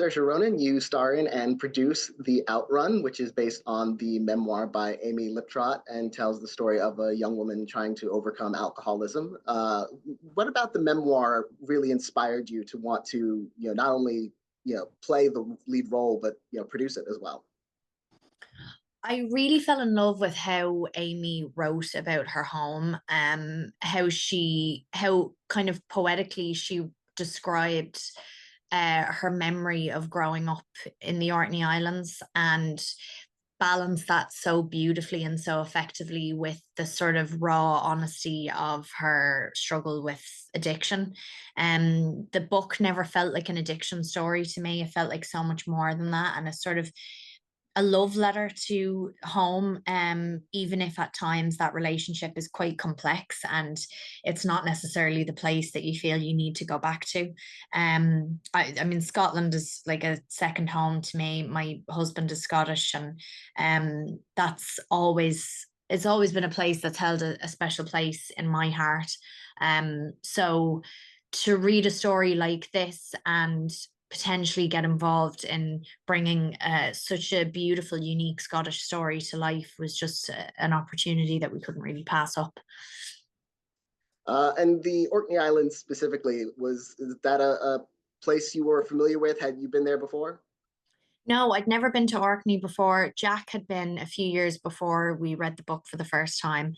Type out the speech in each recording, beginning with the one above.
Saoirse Ronan, you star in and produce the Outrun, which is based on the memoir by Amy Liptrot and tells the story of a young woman trying to overcome alcoholism. What about the memoir really inspired you to want to, not only play the lead role, but produce it as well? I really fell in love with how Amy wrote about her home, how kind of poetically she described her memory of growing up in the Orkney Islands and balanced that so beautifully and so effectively with the sort of raw honesty of her struggle with addiction. The book never felt like an addiction story to me. It felt like so much more than that, and a sort of a love letter to home, even if at times that relationship is quite complex and it's not necessarily the place that you feel you need to go back to. I mean, Scotland is like a second home to me. My husband is Scottish, and that's always it's always been a place that's held a special place in my heart. So to read a story like this and potentially get involved in bringing such a beautiful, unique Scottish story to life was just an opportunity that we couldn't really pass up. And the Orkney Islands specifically, is that a place you were familiar with? Had you been there before? No, I'd never been to Orkney before. Jack had been a few years before we read the book for the first time.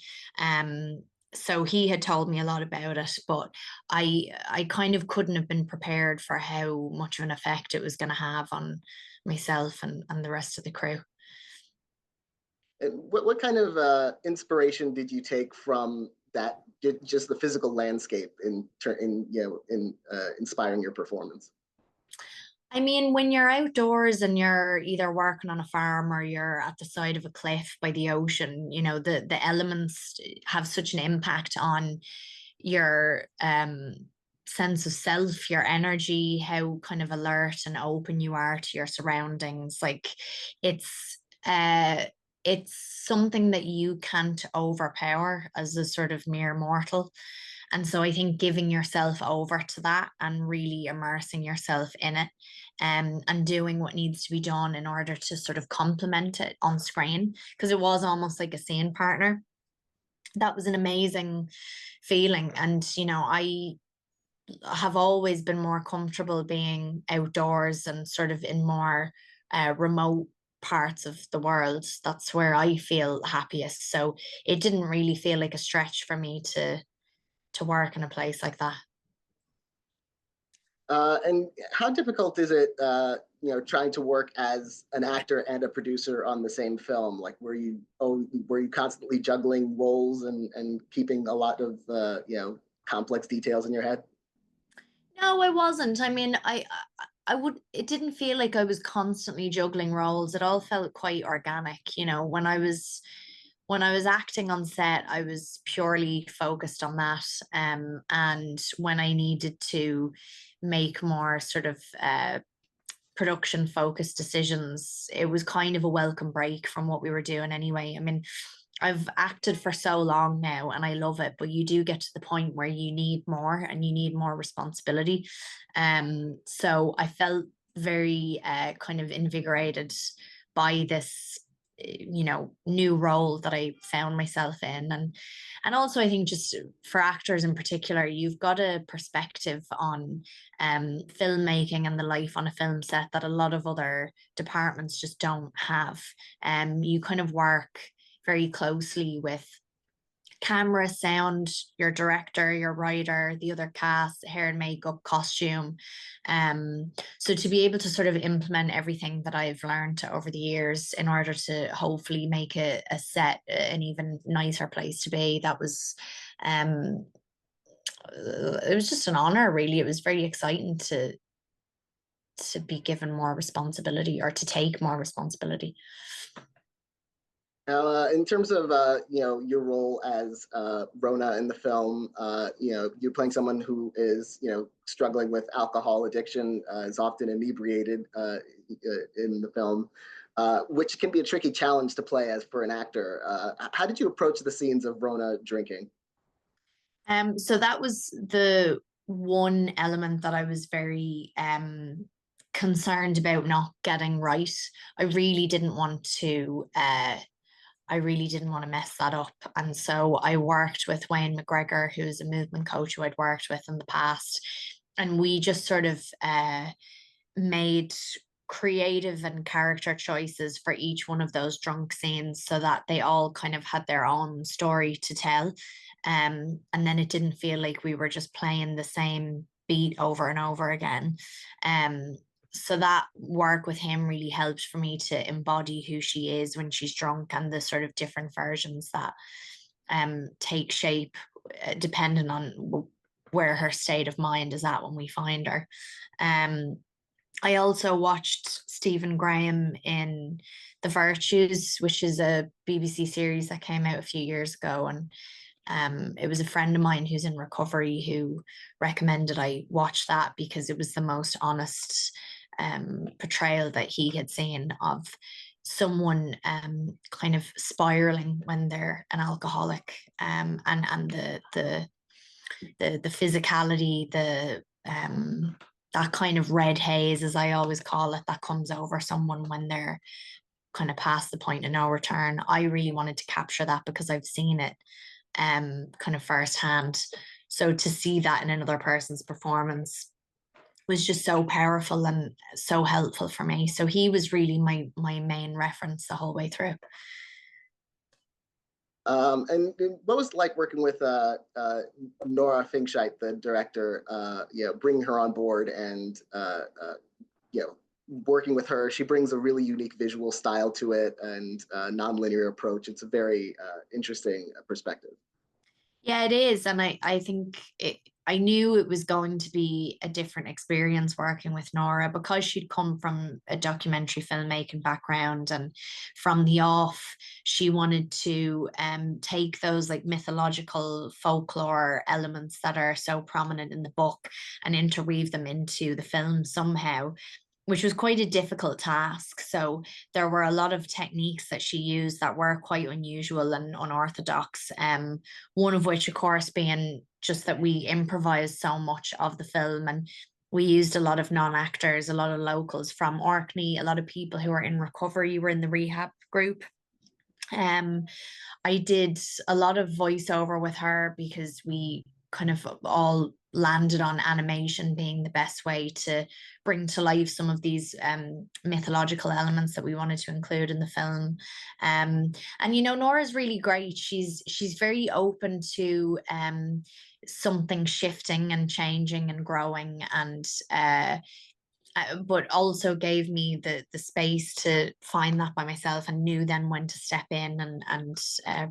So he had told me a lot about it, but I kind of couldn't have been prepared for how much of an effect it was going to have on myself and the rest of the crew. And what kind of inspiration did you take from that? Just the physical landscape in inspiring your performance. I mean, when you're outdoors and you're either working on a farm or you're at the side of a cliff by the ocean, the elements have such an impact on your sense of self, your energy, how kind of alert and open you are to your surroundings. Like it's uh it's something that you can't overpower as a sort of mere mortal. And so I think giving yourself over to that and really immersing yourself in it, and doing what needs to be done in order to sort of complement it on screen, because it was almost like a scene partner. That was an amazing feeling. And, I have always been more comfortable being outdoors and sort of in more remote parts of the world. That's where I feel happiest. So it didn't really feel like a stretch for me to work in a place like that. And how difficult is it, trying to work as an actor and a producer on the same film? Like, were you constantly juggling roles and keeping a lot of complex details in your head? No, I wasn't. I mean, I would, it didn't feel like I was constantly juggling roles. It all felt quite organic. When I was acting on set, I was purely focused on that. And when I needed to make more sort of production focused decisions, it was kind of a welcome break from what we were doing anyway. I mean, I've acted for so long now and I love it, but you do get to the point where you need more and you need more responsibility. So I felt very kind of invigorated by this new role that I found myself in. And also I think just for actors in particular, you've got a perspective on filmmaking and the life on a film set that a lot of other departments just don't have. You kind of work very closely with camera, sound, your director, your writer, the other cast, hair and makeup, costume. So to be able to sort of implement everything that I've learned over the years in order to hopefully make a set an even nicer place to be, that was it was just an honor, really. It was very exciting to be given more responsibility or to take more responsibility. In terms of your role as Rona in the film, you're playing someone who is struggling with alcohol addiction, is often inebriated in the film, which can be a tricky challenge to play as for an actor. How did you approach the scenes of Rona drinking? So that was the one element that I was very concerned about not getting right. I really didn't want to mess that up. And so I worked with Wayne McGregor, who's a movement coach who I'd worked with in the past. And we just sort of made creative and character choices for each one of those drunk scenes so that they all kind of had their own story to tell. And then it didn't feel like we were just playing the same beat over and over again. So that work with him really helped for me to embody who she is when she's drunk, and the sort of different versions that take shape depending on where her state of mind is at when we find her. I also watched Stephen Graham in The Virtues, which is a BBC series that came out a few years ago. And it was a friend of mine who's in recovery who recommended I watch that because it was the most honest portrayal that he had seen of someone kind of spiraling when they're an alcoholic, and the physicality, that kind of red haze, as I always call it, that comes over someone when they're kind of past the point of no return. I really wanted to capture that because I've seen it kind of firsthand. So to see that in another person's performance was just so powerful and so helpful for me. So he was really my main reference the whole way through. And what was it like working with Nora Finkscheit, the director, bringing her on board and, working with her? She brings a really unique visual style to it and nonlinear approach. It's a very interesting perspective. Yeah, it is. And I think I knew it was going to be a different experience working with Nora because she'd come from a documentary filmmaking background, and from the off, she wanted to take those like mythological folklore elements that are so prominent in the book and interweave them into the film somehow, which was quite a difficult task. So there were a lot of techniques that she used that were quite unusual and unorthodox. One of which, of course, being just that we improvised so much of the film, and we used a lot of non-actors, a lot of locals from Orkney, a lot of people who were in recovery were in the rehab group. I did a lot of voiceover with her because we kind of all landed on animation being the best way to bring to life some of these mythological elements that we wanted to include in the film. And Nora's really great. She's very open to something shifting and changing and growing, and but also gave me the space to find that by myself, and knew then when to step in and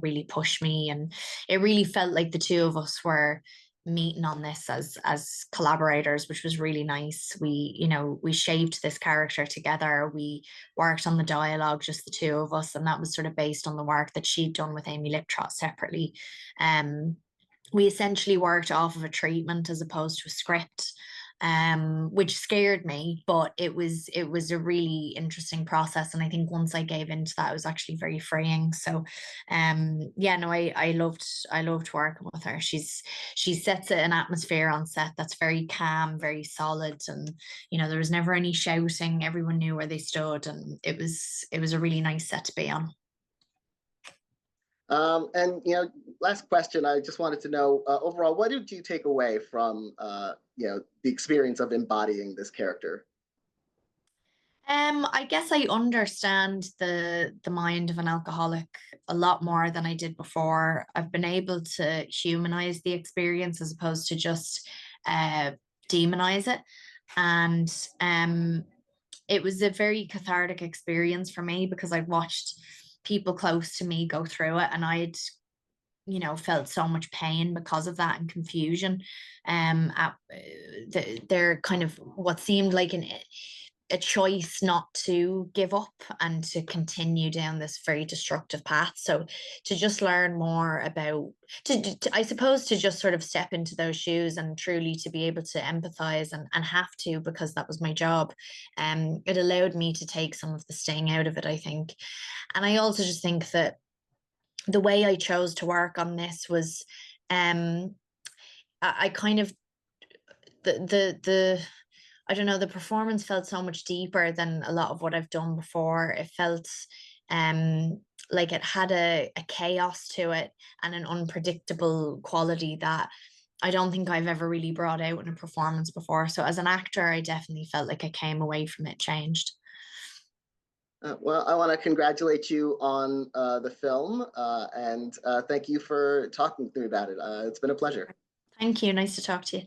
really push me. And it really felt like the two of us were meeting on this as collaborators, which was really nice. We shaped this character together. We worked on the dialogue, just the two of us, and that was sort of based on the work that she'd done with Amy Liptrot separately. We essentially worked off of a treatment as opposed to a script, which scared me, but it was a really interesting process. And I think once I gave into that, it was actually very freeing. So I loved working with her. She sets an atmosphere on set that's very calm, very solid, and there was never any shouting. Everyone knew where they stood, and it was a really nice set to be on. Last question, I just wanted to know, overall, what did you take away from, the experience of embodying this character? I guess I understand the mind of an alcoholic a lot more than I did before. I've been able to humanize the experience as opposed to just demonize it. And it was a very cathartic experience for me because I'd watched people close to me go through it, and I'd felt so much pain because of that, and confusion at their kind of what seemed like a choice not to give up and to continue down this very destructive path. So to just learn more about, I suppose, to just sort of step into those shoes and truly to be able to empathize and have to, because that was my job. It allowed me to take some of the sting out of it, I think. And I also just think that the way I chose to work on this was, I kind of, I I don't know, the performance felt so much deeper than a lot of what I've done before. It felt like it had a chaos to it and an unpredictable quality that I don't think I've ever really brought out in a performance before. So as an actor, I definitely felt like I came away from it changed. Well, I want to congratulate you on the film, and thank you for talking to me about it. It's been a pleasure. Thank you. Nice to talk to you.